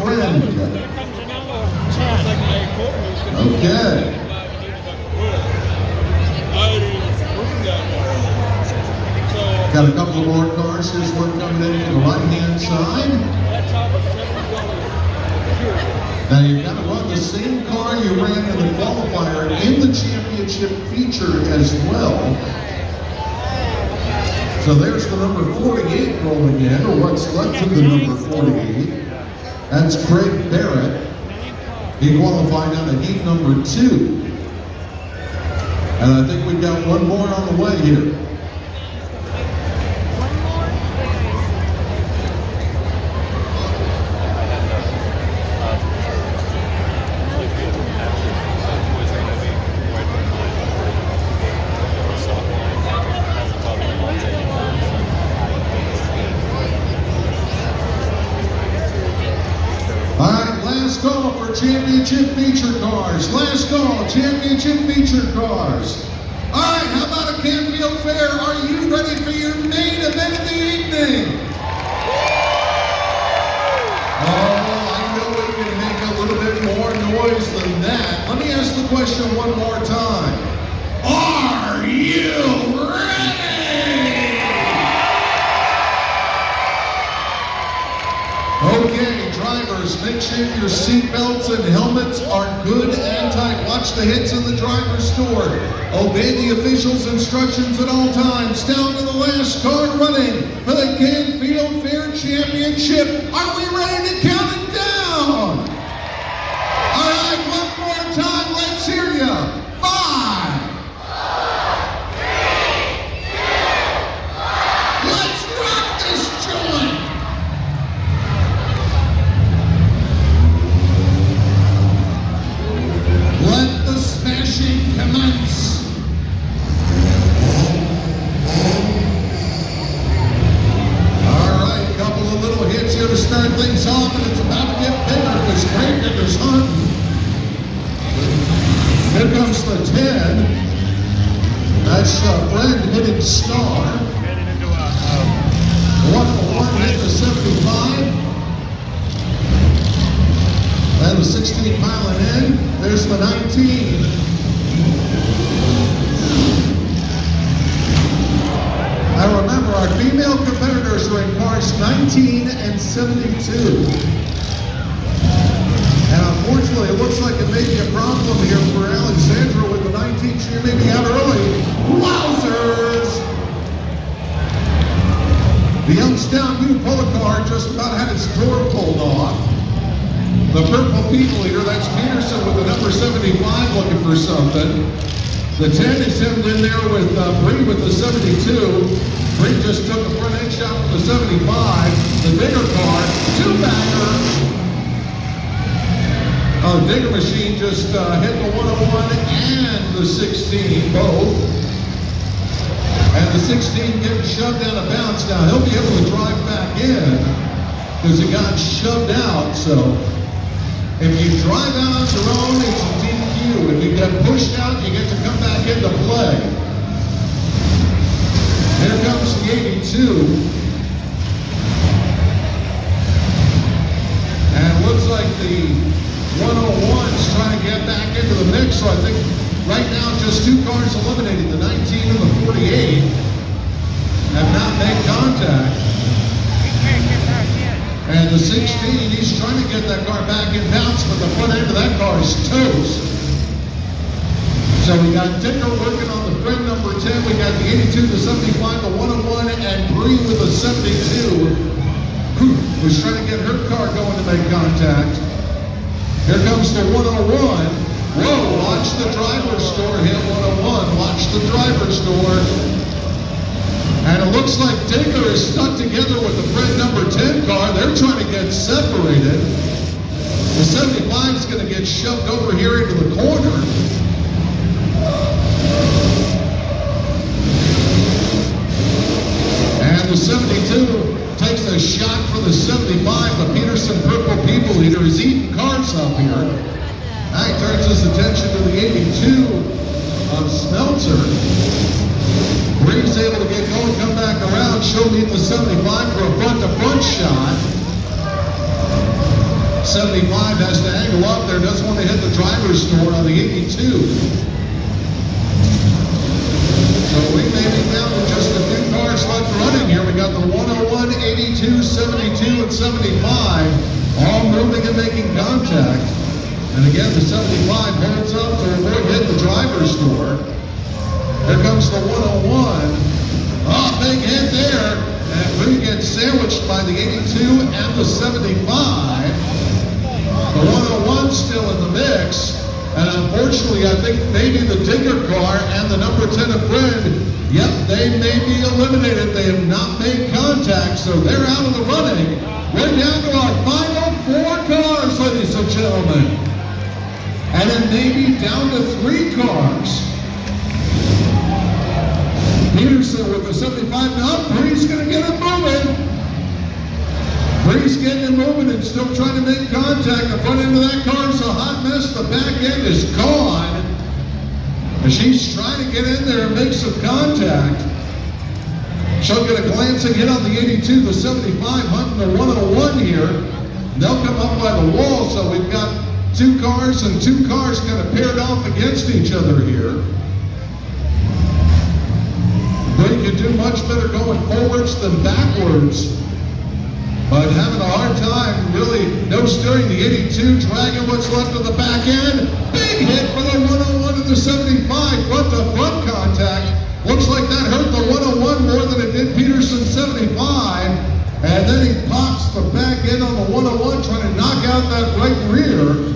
friend. Okay. Got a couple more cars. Here's one coming in from the right-hand side. Now you've got to run the same car you ran in the qualifier in the championship feature as well. So there's the number 48 rolling in, or what's left of the number 48. That's Craig Barrett. He qualified out of heat number 2. And I think we've got one more on the way here. Last call for championship feature cars. Last call, championship feature cars. All right, how about a Canfield Fair? Are you ready for your main event of the evening? Oh, I know we can make a little bit more noise than that. Let me ask the question one more time. Are you ready? Okay, drivers, make sure your seatbelts and helmets are good and tight. Watch the hits in the driver's door. Obey the officials' instructions at all times. Down to the last car running for the Canfield Fair Championship. Are we ready to count it down? All right, one more time. Let's hear ya. 5, 4, 3, 2, 1. Let's rock this joint. Let the smashing commence. All right, a couple of little hits here to start things off, and it's about to get bigger because Craig is hunting. Here comes the 10. That's Brand hitting Star. 101 hit the 75. And the 16 piling in, there's the 19. Now remember, our female competitors are in cars 19 and 72. And unfortunately, it looks like it may be a problem here for Alexandra with the 19. She may be out early. Wowzers! The Youngstown new Polo car just about had its door pulled off. The purple people eater, that's Peterson with the number 75 looking for something. The 10 is hemmed in there with Bree with the 72. Bree just took a front end shot with the 75. The bigger car, 2-bagger. Oh, Digger Machine just hit the 101 and the 16 both. And the 16 getting shoved out of bounds. Now he'll be able to drive back in because he got shoved out, so. If you drive out on your own, it's a DQ. If you get pushed out, you get to come back into play. Here comes the 82. And it looks like the 101's trying to get back into the mix, so I think right now just 2 cars eliminated. The 19 and the 48 have not made contact. And the 16, he's trying to get that car back in bounce, but the front end of that car is toast. So we got Dicker working on the friend number 10. We got the 82, the 75, the 101, and Bree with the 72. Was trying to get her car going to make contact. Here comes the 101. Whoa, watch the driver's door hit 101. Watch the driver's door. And it looks like Digger is stuck together with the friend number 10 car. They're trying to get separated. The 75 is going to get shoved over here into the corner. And the 72 takes a shot for the 75. The Peterson Purple People Eater is eating cars up here. Now he turns his attention to the 82 of Smeltzer. Bree's able to get going, come back around, show me the 75 for a front-to-front shot. 75 has to angle up there, doesn't want to hit the driver's door on the 82. So we may be down to just a few cars left running here. We got the 101, 82, 72, and 75 all moving and making contact. And again, the 75 holds up to avoid hitting the driver's door. Here comes the 101. Oh, big hit there. And Bree gets sandwiched by the 82 and the 75. The 101 still in the mix. And unfortunately, I think maybe the Digger car and the number 10 of Fred, yep, they may be eliminated. They have not made contact, so they're out of the running. We're down to our final 4 cars, ladies and gentlemen. And it may be down to 3 cars. Peterson with the 75 up. Bree's going to get it moving. Bree's getting it moving and still trying to make contact. The front end of that car is a hot mess. The back end is gone. And she's trying to get in there and make some contact. She'll get a glancing hit on the 82, the 75, hunting the 101 here. They'll come up by the wall, so we've got 2 cars and 2 cars kind of paired off against each other here. Bree can do much better going forwards than backwards, but having a hard time, really no steering. The 82 dragging what's left of the back end. Big hit for the 101 and the 75, front to front contact. Looks like that hurt the 101 more than it did Peterson 75. And then he pops the back end on the 101, trying to knock out that right rear.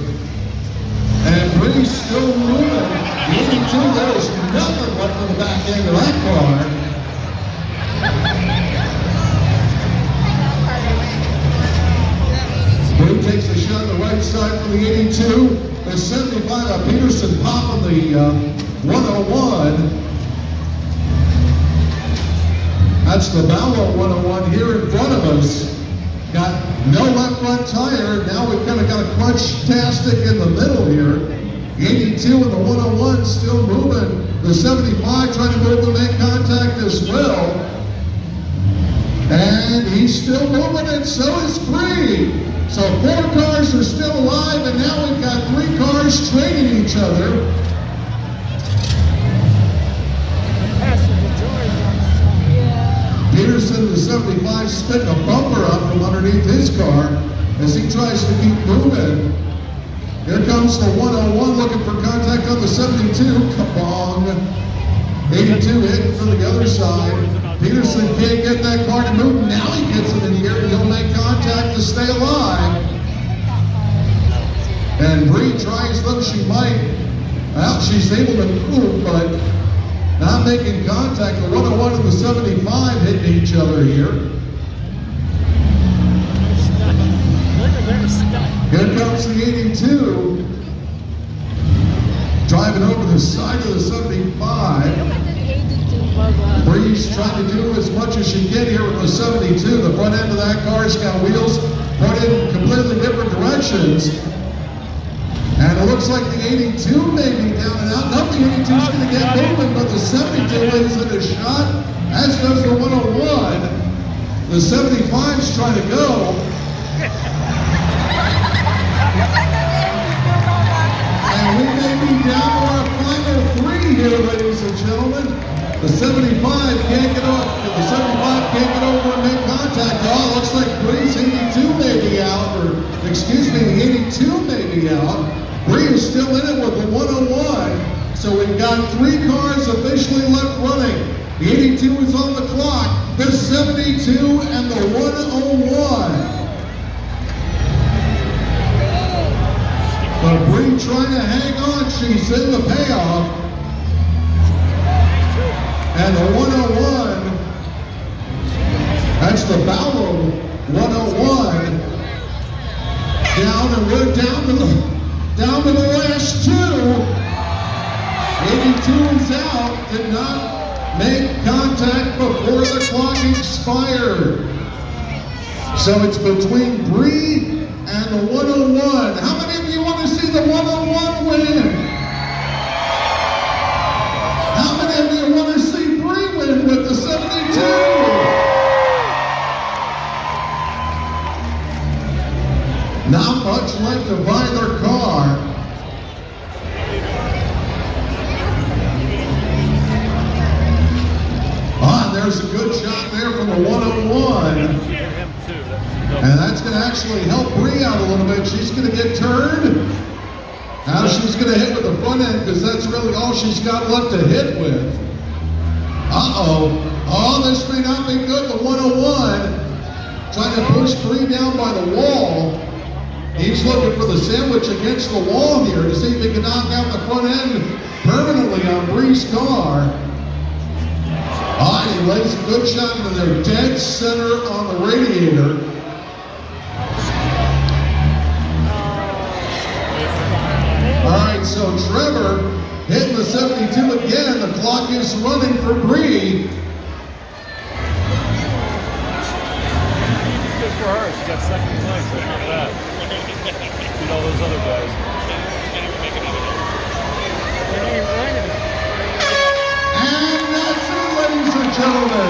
And Bree's still moving. The 82, there's nothing left on the back end of that car. Bree takes a shot on the right side for the 82. The 75 of Peterson popping the 101. That's the Bauer 101 here in front of us. Got no left front tire. Now we've kind of got a crunch-tastic in the middle here. The 82 and the 101 still moving. The 75 trying to move and make contact as well. And he's still moving, and so is Bree. So 4 cars are still alive, and now we've got 3 cars trading each other. Peterson, the 75, spitting a bumper up from underneath his car as he tries to keep moving. Here comes the 101 looking for contact on the 72. Kabong. 82 hitting from the other side. Peterson can't get that car to move. Now he gets it in here and he'll make contact to stay alive. And Bree tries though she might. Well, she's able to move, but not making contact. The 101 and the 75 hitting each other here. Here comes the 82. Driving over the side of the 75. Bree's trying to do as much as she can here with the 72. The front end of that car's got wheels pointed in completely different directions. And it looks like the 82 may be down and out. Not the 82's going to get moving, but the 72 lays in a shot, as does the 101. The 75's trying to go. And we may be down to our final 3 here, ladies and gentlemen. The 75 can't get off. The 75 can't get over and make contact. Oh, looks like Bree's 82 may be out, or excuse me, the 82 may be out. Bree is still in it with the 101. So we've got 3 cars officially left running. The 82 is on the clock, the 72 and the 101. But Bree trying to hang on, she's in the payoff. And the 101, that's the Bauer 101. Down, and we're down to the last 2. 82 is out, did not make contact before the clock expired. So it's between Bree and the 101. How many of you want to see the 101 win? How many of you want to see Bree win with the 72? Not much much left to buy their car. There's a good shot there from the 101. And that's going to actually help Bree out a little bit. She's going to get turned. Now she's going to hit with the front end because that's really all she's got left to hit with. Oh, this may not be good. The 101 trying to push Bree down by the wall. He's looking for the sandwich against the wall here to see if he can knock out the front end permanently on Bree's car. He lays a good shot into their dead center on the radiator. All right, so Trevor hitting the 72 again. The clock is running for Bree. Good for her. She got second place. Look at that. Beat all those other guys. And that's it, ladies and gentlemen.